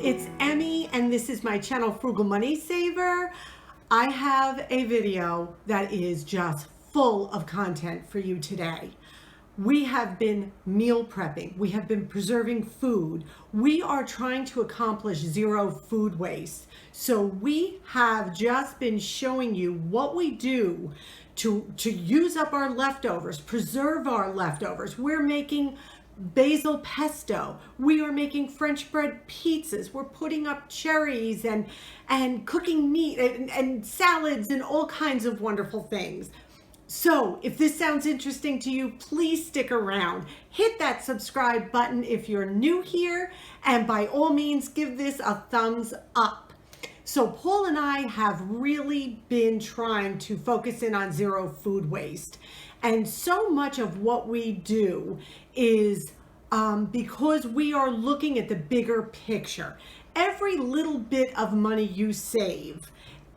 it's Emmy and this is my channel Frugal Money Saver. I have a video that is just full of content for you today. We have been meal prepping. We have been preserving food. We are trying to accomplish zero food waste. So we have just been showing you what we do to use up our leftovers, preserve our leftovers. We're making basil pesto. We are making French bread pizzas. We're putting up cherries and cooking meat and salads and all kinds of wonderful things. So if this sounds interesting to you, please stick around. Hit that subscribe button if you're new here, and by all means, give this a thumbs up. So Paul and I have really been trying to focus in on zero food waste. And so much of what we do is because we are looking at the bigger picture. Every little bit of money you save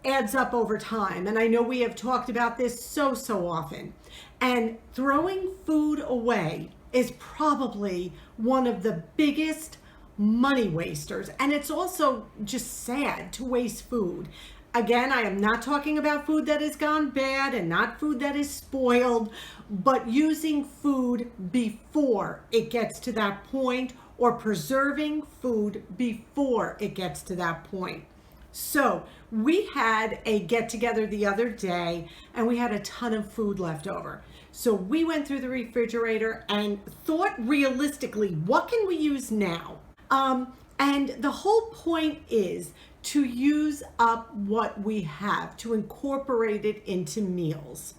adds up over time. And I know we have talked about this so often. And throwing food away is probably one of the biggest money wasters. And it's also just sad to waste food. Again, I am not talking about food that has gone bad and not food that is spoiled, but using food before it gets to that point, or preserving food before it gets to that point. So we had a get together the other day and we had a ton of food left over. So we went through the refrigerator and thought realistically, what can we use now? And the whole point is to use up what we have, to incorporate it into meals.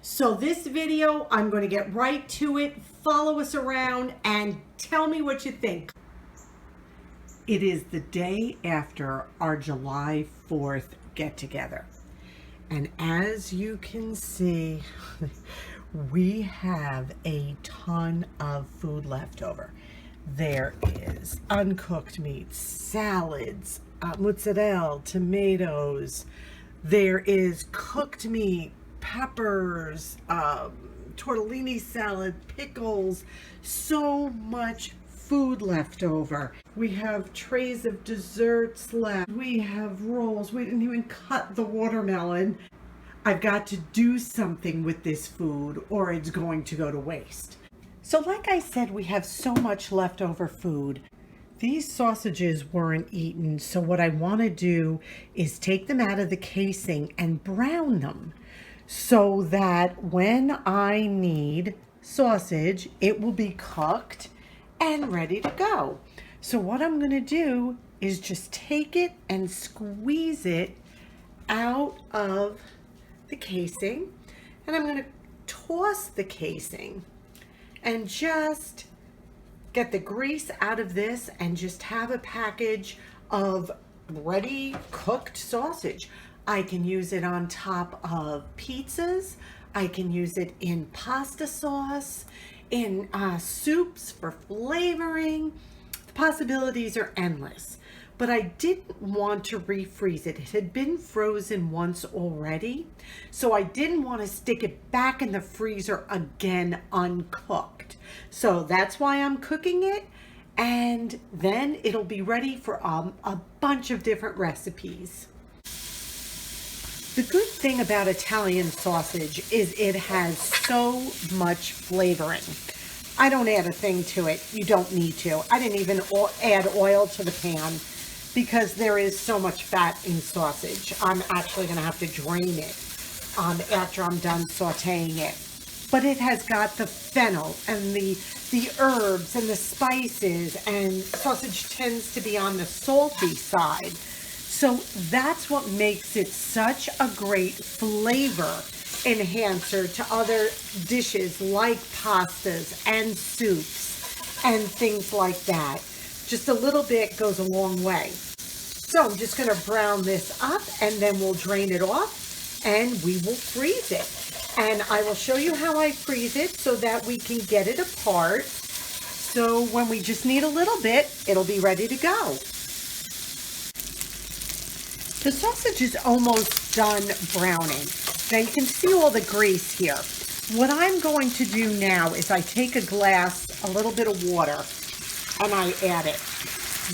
So this video, I'm going to get right to it. Follow us around and tell me what you think. It is the day after our July 4th get together. And as you can see, we have a ton of food left over. There is uncooked meat, salads, mozzarella, tomatoes. There is cooked meat, peppers, tortellini salad, pickles, so much food left over. We have trays of desserts left. We have rolls. We didn't even cut the watermelon. I've got to do something with this food or it's going to go to waste. So like I said, we have so much leftover food. These sausages weren't eaten, so what I want to do is take them out of the casing and brown them so that when I need sausage, it will be cooked and ready to go. So what I'm going to do is just take it and squeeze it out of the casing, and I'm going to toss the casing and just get the grease out of this and just have a package of ready cooked sausage. I can use it on top of pizzas. I can use it in pasta sauce, in soups for flavoring. The possibilities are endless. But I didn't want to refreeze it. It had been frozen once already, so I didn't want to stick it back in the freezer again uncooked. So that's why I'm cooking it, and then it'll be ready for a bunch of different recipes. The good thing about Italian sausage is it has so much flavoring. I don't add a thing to it. You don't need to. I didn't even add oil to the pan because there is so much fat in sausage. I'm actually going to have to drain it after I'm done sauteing it. But it has got the fennel and the herbs and the spices, and sausage tends to be on the salty side. So that's what makes it such a great flavor enhancer to other dishes like pastas and soups and things like that. Just a little bit goes a long way. So I'm just going to brown this up and then we'll drain it off and we will freeze it. And I will show you how I freeze it so that we can get it apart. So when we just need a little bit, it'll be ready to go. The sausage is almost done browning. Now you can see all the grease here. What I'm going to do now is I take a glass, a little bit of water, and I add it.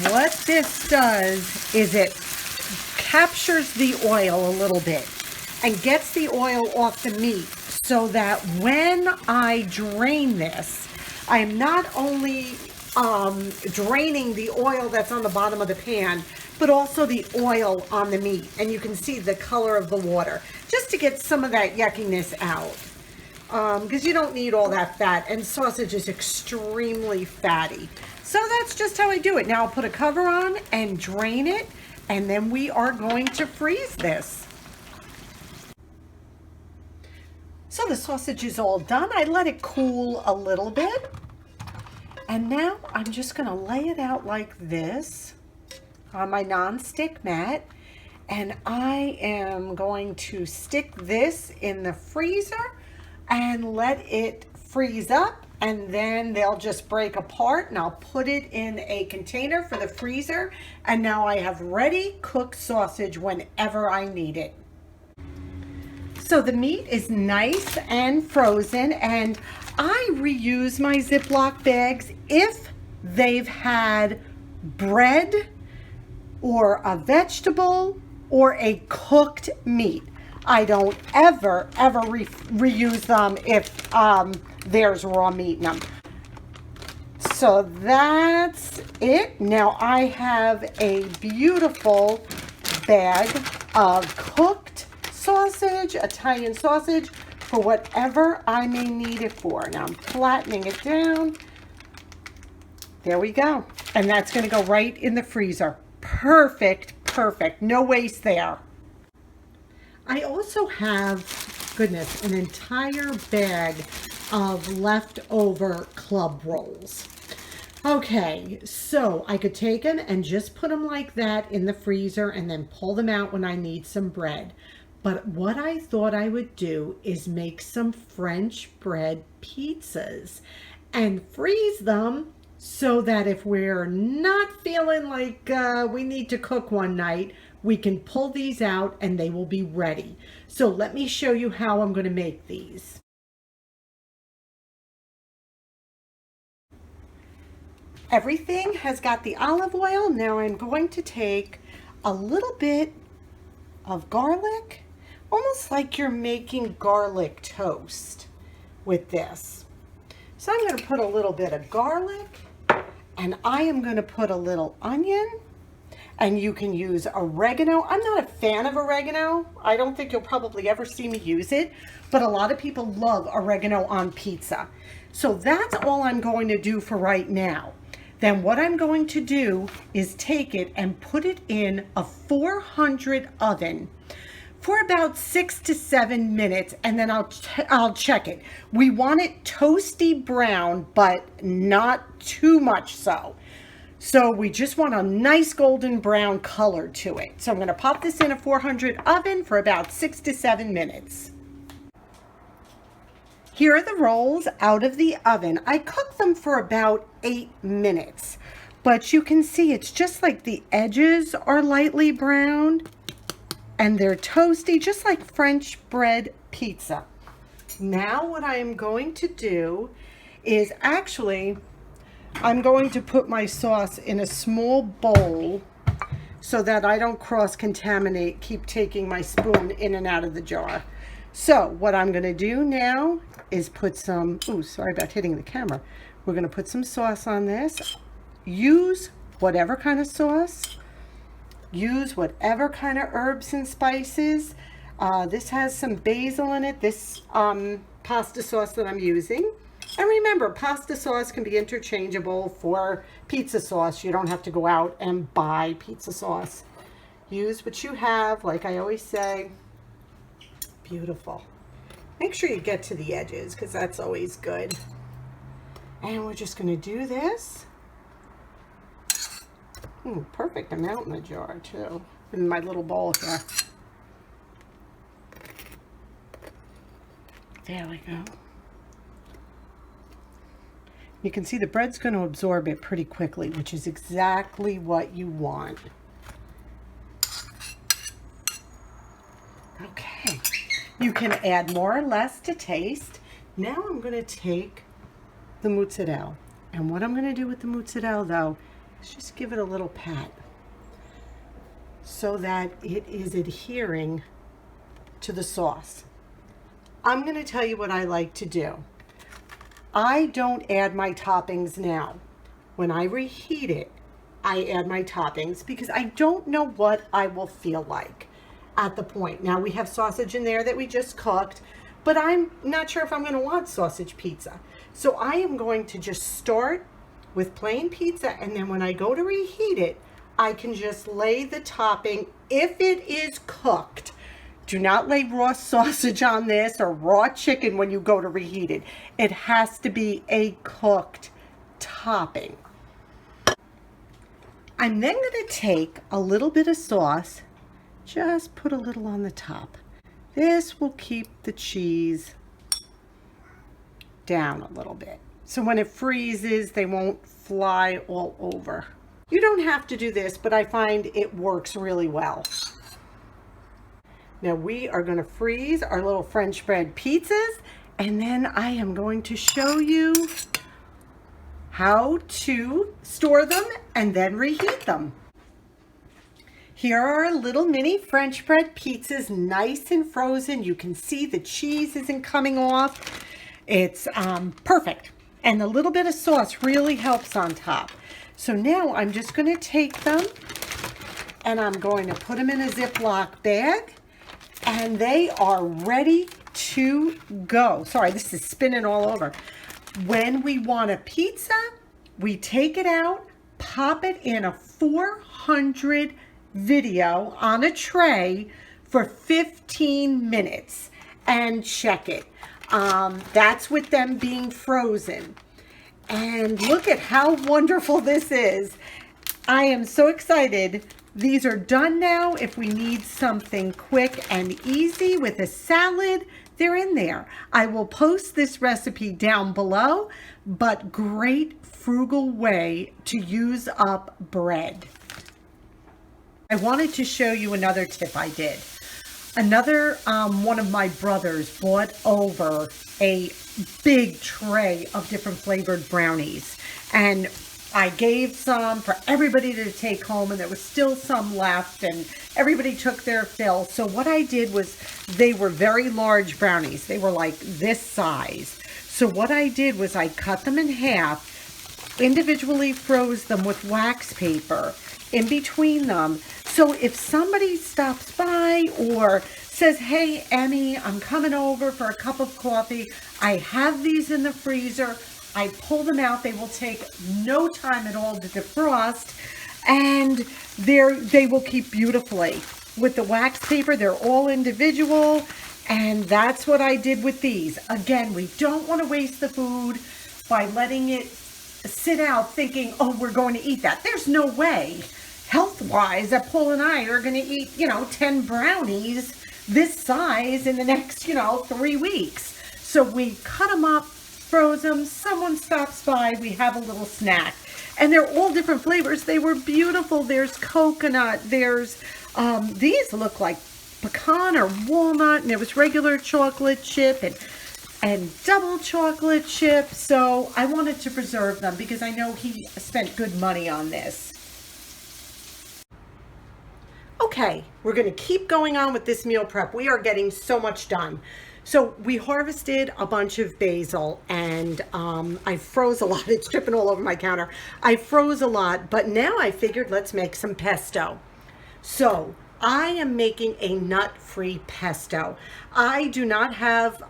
what this does is it captures the oil a little bit and gets the oil off the meat, so that when I drain this, I'm not only draining the oil that's on the bottom of the pan, but also the oil on the meat. And you can see the color of the water, just to get some of that yuckiness out. Because you don't need all that fat, and sausage is extremely fatty. So that's just how I do it. Now I'll put a cover on and drain it, and then we are going to freeze this. So the sausage is all done. I let it cool a little bit. And now I'm just gonna lay it out like this on my non-stick mat. And I am going to stick this in the freezer and let it freeze up, and then they'll just break apart, and I'll put it in a container for the freezer. And now I have ready cooked sausage whenever I need it. So the meat is nice and frozen, and I reuse my Ziploc bags if they've had bread or a vegetable or a cooked meat. I don't ever reuse them if there's raw meat in them. So that's it. Now I have a beautiful bag of cooked sausage, Italian sausage, for whatever I may need it for. Now I'm flattening it down. There we go. And that's going to go right in the freezer. Perfect, perfect. No waste there. I also have, goodness, an entire bag of leftover club rolls. Okay, so I could take them and just put them like that in the freezer and then pull them out when I need some bread. But what I thought I would do is make some French bread pizzas and freeze them, so that if we're not feeling like we need to cook one night, we can pull these out and they will be ready. So let me show you how I'm going to make these. Everything has got the olive oil. Now I'm going to take a little bit of garlic, almost like you're making garlic toast with this. So I'm going to put a little bit of garlic, and I am going to put a little onion, and you can use oregano. I'm not a fan of oregano. I don't think you'll probably ever see me use it, but a lot of people love oregano on pizza. So that's all I'm going to do for right now. Then what I'm going to do is take it and put it in a 400 oven for about 6 to 7 minutes, and then I'll check it. We want it toasty brown, but not too much so. So we just want a nice golden brown color to it. So I'm going to pop this in a 400 oven for about 6 to 7 minutes. Here are the rolls out of the oven. I cooked them for about 8 minutes, but you can see it's just like the edges are lightly browned and they're toasty, just like French bread pizza. Now what I am going to do is I'm going to put my sauce in a small bowl so that I don't cross-contaminate, keep taking my spoon in and out of the jar. So what I'm going to do now is put some, sorry about hitting the camera. We're going to put some sauce on this. Use whatever kind of sauce. Use whatever kind of herbs and spices. This has some basil in it, this pasta sauce that I'm using. And remember, pasta sauce can be interchangeable for pizza sauce. You don't have to go out and buy pizza sauce. Use what you have, like I always say. Beautiful. Make sure you get to the edges, because that's always good. And we're just going to do this. Perfect amount in the jar too, in my little bowl here. There we go. You can see the bread's going to absorb it pretty quickly, which is exactly what you want. Okay. You can add more or less to taste. Now I'm going to take the mozzarella. And what I'm going to do with the mozzarella, though, Let's just give it a little pat so that it is adhering to the sauce. I'm going to tell you what I like to do. I don't add my toppings now. When I reheat it, I add my toppings because I don't know what I will feel like at the point. Now we have sausage in there that we just cooked, but I'm not sure if I'm going to want sausage pizza. So I am going to just start with plain pizza, and then when I go to reheat it, I can just lay the topping if it is cooked. Do not lay raw sausage on this or raw chicken when you go to reheat it. It has to be a cooked topping. I'm then going to take a little bit of sauce, just put a little on the top. This will keep the cheese down a little bit. So when it freezes, they won't fly all over. You don't have to do this, but I find it works really well. Now we are going to freeze our little French bread pizzas, and then I am going to show you how to store them and then reheat them. Here are our little mini French bread pizzas, nice and frozen. You can see the cheese isn't coming off. It's perfect. And a little bit of sauce really helps on top. So now I'm just going to take them and I'm going to put them in a Ziploc bag, and they are ready to go. Sorry, this is spinning all over. When we want a pizza, we take it out, pop it in a 400 video on a tray for 15 minutes and check it. That's with them being frozen. And look at how wonderful this is. I am so excited. These are done now. If we need something quick and easy with a salad, they're in there. I will post this recipe down below, but great frugal way to use up bread. I wanted to show you another tip I did. Another one of my brothers bought over a big tray of different flavored brownies, and I gave some for everybody to take home, and there was still some left, and everybody took their fill. So what I did was, they were very large brownies. They were like this size. So what I did was I cut them in half, individually froze them with wax paper in between them. So if somebody stops by or says, hey, Emmy, I'm coming over for a cup of coffee, I have these in the freezer. I pull them out. They will take no time at all to defrost, and they will keep beautifully. With the wax paper, they're all individual, and that's what I did with these. Again, we don't want to waste the food by letting it sit out thinking, oh, we're going to eat that. There's no way, health-wise, that Paul and I are going to eat, 10 brownies this size in the next, 3 weeks. So we cut them up, froze them, someone stops by, we have a little snack. And they're all different flavors. They were beautiful. There's coconut, there's, these look like pecan or walnut, and there was regular chocolate chip and double chocolate chip. So I wanted to preserve them because I know he spent good money on this. Okay, we're going to keep going on with this meal prep. We are getting so much done. So we harvested a bunch of basil, and I froze a lot. It's dripping all over my counter. I froze a lot, but now I figured let's make some pesto. So I am making a nut-free pesto. I do not have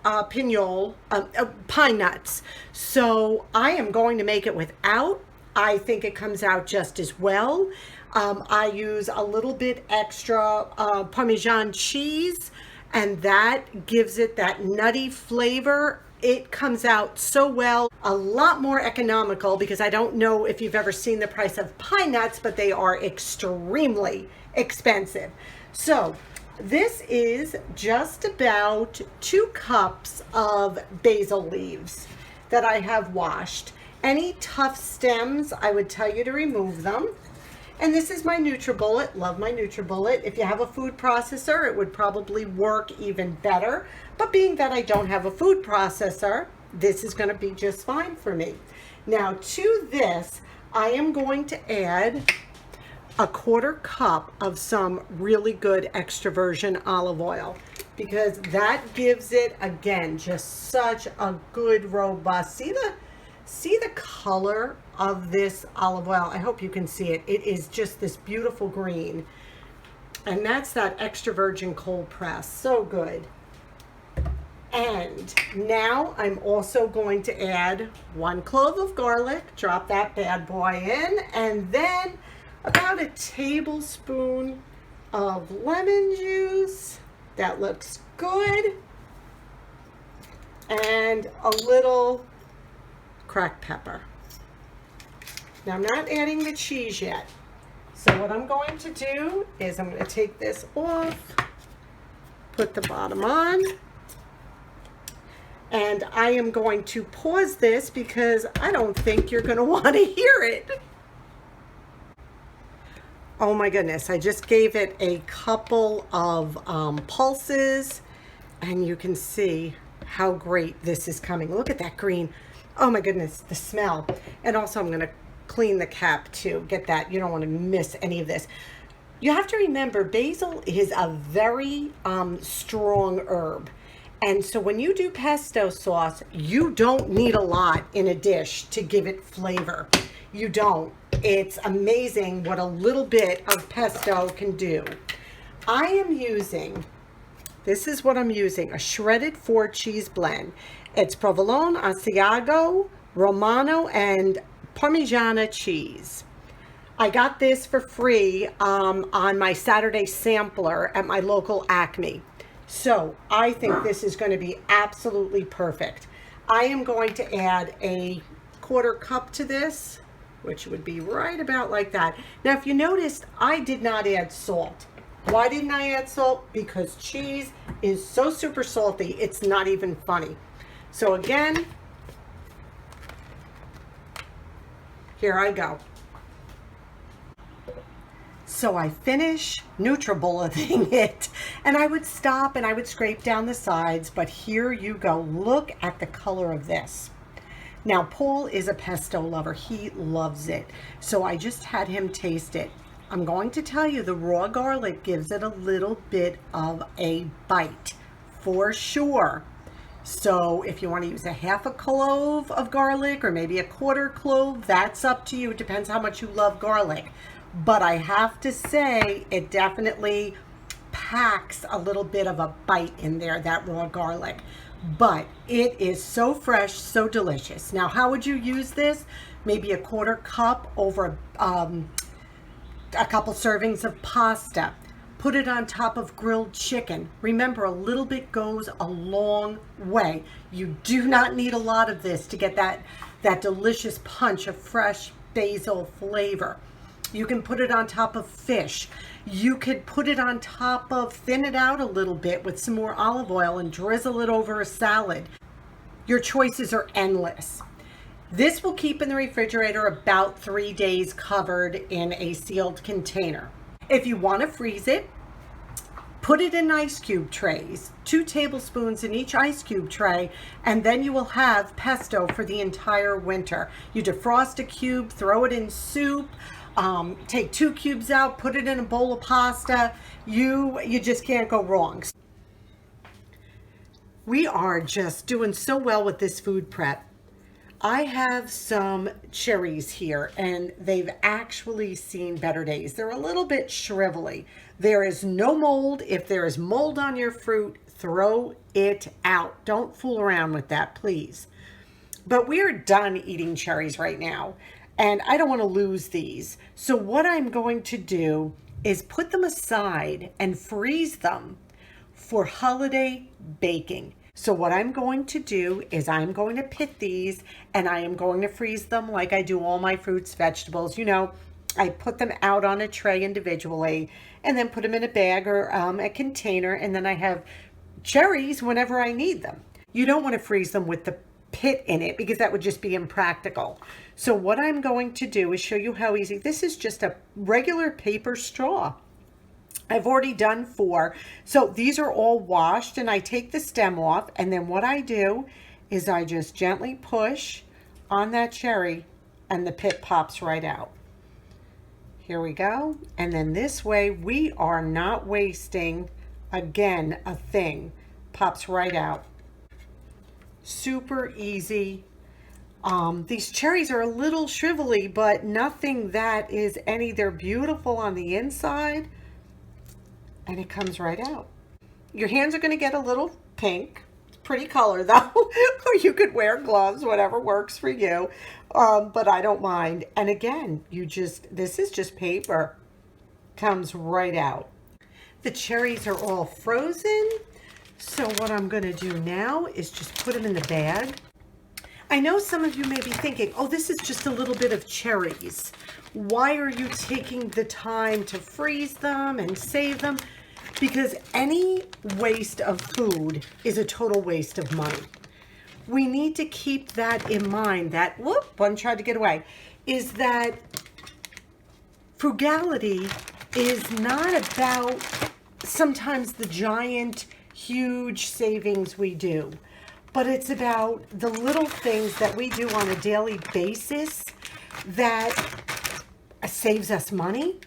pine nuts, so I am going to make it without. I think it comes out just as well. I use a little bit extra Parmesan cheese, and that gives it that nutty flavor. It comes out so well. A lot more economical, because I don't know if you've ever seen the price of pine nuts, but they are extremely expensive. So this is just about 2 cups of basil leaves that I have washed. Any tough stems, I would tell you to remove them. And this is my NutriBullet. Love my NutriBullet. If you have a food processor, it would probably work even better. But being that I don't have a food processor, this is going to be just fine for me. Now to this, I am going to add a 1/4 cup of some really good extra virgin olive oil, because that gives it, again, just such a good robust, see the color of this olive oil. I hope you can see it. It is just this beautiful green, and that's that extra virgin cold press. So good. And now I'm also going to add 1 clove of garlic, drop that bad boy in, and then about a tablespoon of lemon juice. That looks good. And a little cracked pepper. Now I'm not adding the cheese yet. So what I'm going to do is I'm going to take this off, put the bottom on, and I am going to pause this because I don't think you're going to want to hear it. Oh my goodness, I just gave it a couple of pulses, and you can see how great this is coming. Look at that green. Oh my goodness, the smell. And also I'm going to clean the cap too. Get that. You don't want to miss any of this. You have to remember, basil is a very strong herb. And so when you do pesto sauce, you don't need a lot in a dish to give it flavor. You don't. It's amazing what a little bit of pesto can do. I am using, this is what I'm using, a shredded 4 cheese blend. It's provolone, Asiago, Romano, and Parmigiana cheese. I got this for free on my Saturday sampler at my local Acme. So I think this is going to be absolutely perfect. I am going to add a 1/4 cup to this, which would be right about like that. Now, if you noticed, I did not add salt. Why didn't I add salt? Because cheese is so super salty, it's not even funny. So again, here I go. So I finish NutriBulleting it, and I would stop and I would scrape down the sides, but here you go. Look at the color of this. Now, Paul is a pesto lover. He loves it. So I just had him taste it. I'm going to tell you, the raw garlic gives it a little bit of a bite for sure. So if you want to use a 1/2 clove of garlic or maybe a 1/4 clove, that's up to you. It depends how much you love garlic. But I have to say, it definitely packs a little bit of a bite in there, that raw garlic. But it is so fresh, so delicious. Now, how would you use this? Maybe a 1/4 cup over a couple servings of pasta. Put it on top of grilled chicken. Remember, a little bit goes a long way. You do not need a lot of this to get that delicious punch of fresh basil flavor. You can put it on top of fish. You could put it on top of, thin it out a little bit with some more olive oil and drizzle it over a salad. Your choices are endless. This will keep in the refrigerator about 3 days covered in a sealed container. If you want to freeze it, put it in ice cube trays, 2 tablespoons in each ice cube tray, and then you will have pesto for the entire winter. You defrost a cube, throw it in soup, take 2 cubes out, put it in a bowl of pasta. You just can't go wrong. We are just doing so well with this food prep. I have some cherries here, and they've actually seen better days. They're a little bit shrivelly. There is no mold. If there is mold on your fruit, throw it out. Don't fool around with that, please. But we're done eating cherries right now, and I don't want to lose these. So what I'm going to do is put them aside and freeze them for holiday baking. So what I'm going to do is I'm going to pit these, and I am going to freeze them like I do all my fruits, vegetables. You know, I put them out on a tray individually and then put them in a bag or a container, and then I have cherries whenever I need them. You don't want to freeze them with the pit in it because that would just be impractical. So what I'm going to do is show you how easy. This is just a regular paper straw. I've already done 4. So these are all washed, and I take the stem off, and then what I do is I just gently push on that cherry and the pit pops right out. Here we go. And then this way we are not wasting, again, a thing. Pops right out. Super easy. These cherries are a little shrivelly, but nothing that is any, they're beautiful on the inside. And it comes right out. Your hands are going to get a little pink. It's pretty color though. Or you could wear gloves, whatever works for you. But I don't mind. And again, this is just paper. Comes right out. The cherries are all frozen. So what I'm going to do now is just put them in the bag. I know some of you may be thinking, oh, this is just a little bit of cherries. Why are you taking the time to freeze them and save them? Because any waste of food is a total waste of money. We need to keep that in mind. That, whoop, one tried to get away, is that frugality is not about sometimes the giant, huge savings we do, but it's about the little things that we do on a daily basis that saves us money.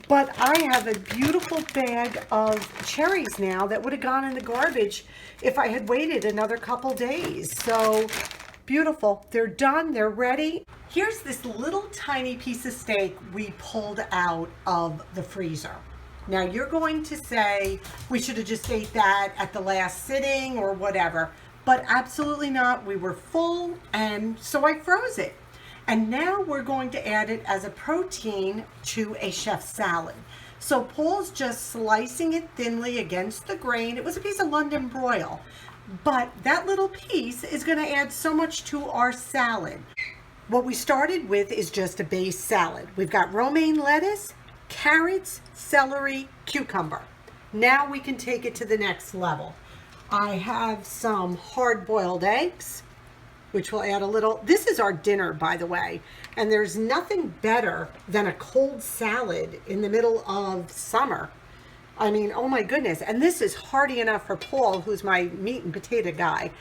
But I have a beautiful bag of cherries now that would have gone in the garbage if I had waited another couple days. So beautiful. They're done. They're ready. Here's this little tiny piece of steak we pulled out of the freezer. Now you're going to say we should have just ate that at the last sitting or whatever, but absolutely not. We were full, and so I froze it. And now we're going to add it as a protein to a chef's salad. So Paul's just slicing it thinly against the grain. It was a piece of London broil, but that little piece is going to add so much to our salad. What we started with is just a base salad. We've got romaine lettuce, carrots, celery, cucumber. Now we can take it to the next level. I have some hard-boiled eggs, which will add a little. This is our dinner, by the way, and there's nothing better than a cold salad in the middle of summer. I mean, oh my goodness. And this is hearty enough for Paul, who's my meat and potato guy.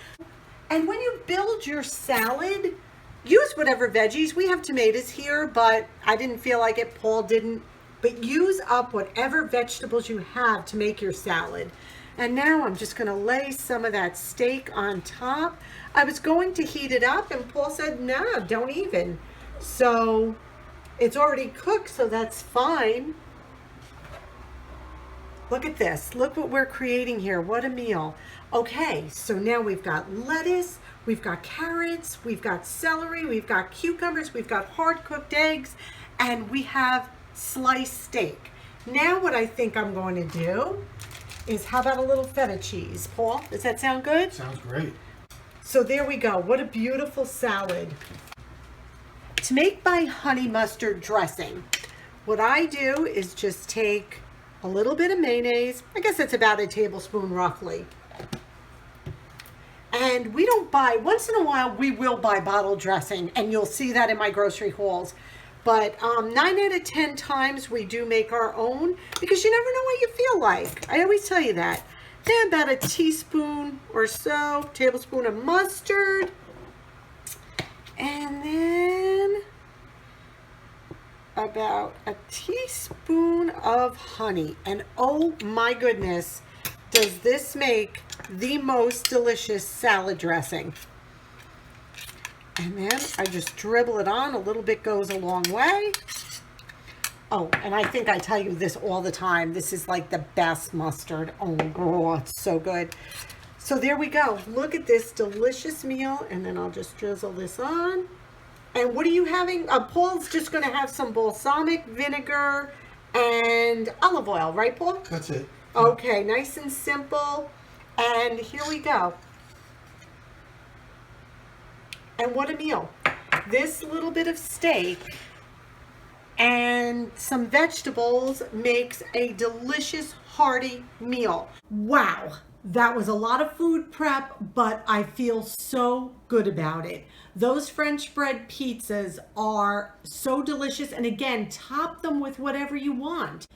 And when you build your salad, use whatever veggies. We have tomatoes here, but I didn't feel like it. Paul didn't. But use up whatever vegetables you have to make your salad. And now I'm just going to lay some of that steak on top. I was going to heat it up, and Paul said, no, don't even. So it's already cooked, so that's fine. Look at this. Look what we're creating here. What a meal. Okay, so now we've got lettuce, we've got carrots, we've got celery, we've got cucumbers, we've got hard-cooked eggs, and we have sliced steak. Now what I think I'm going to do is, how about a little feta cheese? Paul, does that sound good? Sounds great. So there we go. What a beautiful salad. To make my honey mustard dressing, what I do is just take a little bit of mayonnaise. I guess it's about a tablespoon roughly. And we don't buy, once in a while we will buy bottled dressing, and you'll see that in my grocery hauls. But 9 out of 10 times we do make our own, because you never know what you feel like. I always tell you that. Then about a teaspoon or so, tablespoon of mustard. And then about a teaspoon of honey. And oh my goodness, does this make the most delicious salad dressing. And then I just dribble it on. A little bit goes a long way. Oh, and I think I tell you this all the time. This is like the best mustard. Oh, it's so good. So there we go. Look at this delicious meal. And then I'll just drizzle this on. And what are you having? Paul's just going to have some balsamic vinegar and olive oil. Right, Paul? That's it. Okay, nice and simple. And here we go. And what a meal. This little bit of steak and some vegetables makes a delicious, hearty meal. Wow, that was a lot of food prep, but I feel so good about it. Those French bread pizzas are so delicious, and again, top them with whatever you want.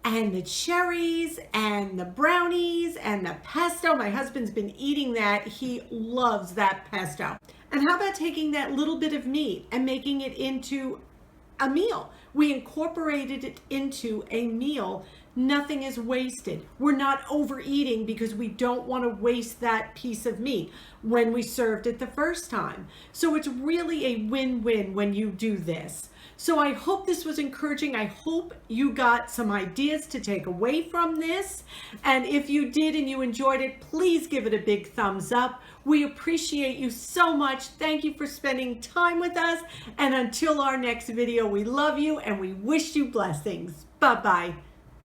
and the cherries and the brownies and the pesto. My husband's been eating that. He loves that pesto. And how about taking that little bit of meat and making it into a meal? We incorporated it into a meal. Nothing is wasted. We're not overeating because we don't want to waste that piece of meat when we served it the first time. So it's really a win-win when you do this. So I hope this was encouraging. I hope you got some ideas to take away from this. And if you did and you enjoyed it, please give it a big thumbs up. We appreciate you so much. Thank you for spending time with us. And until our next video, we love you and we wish you blessings. Bye-bye.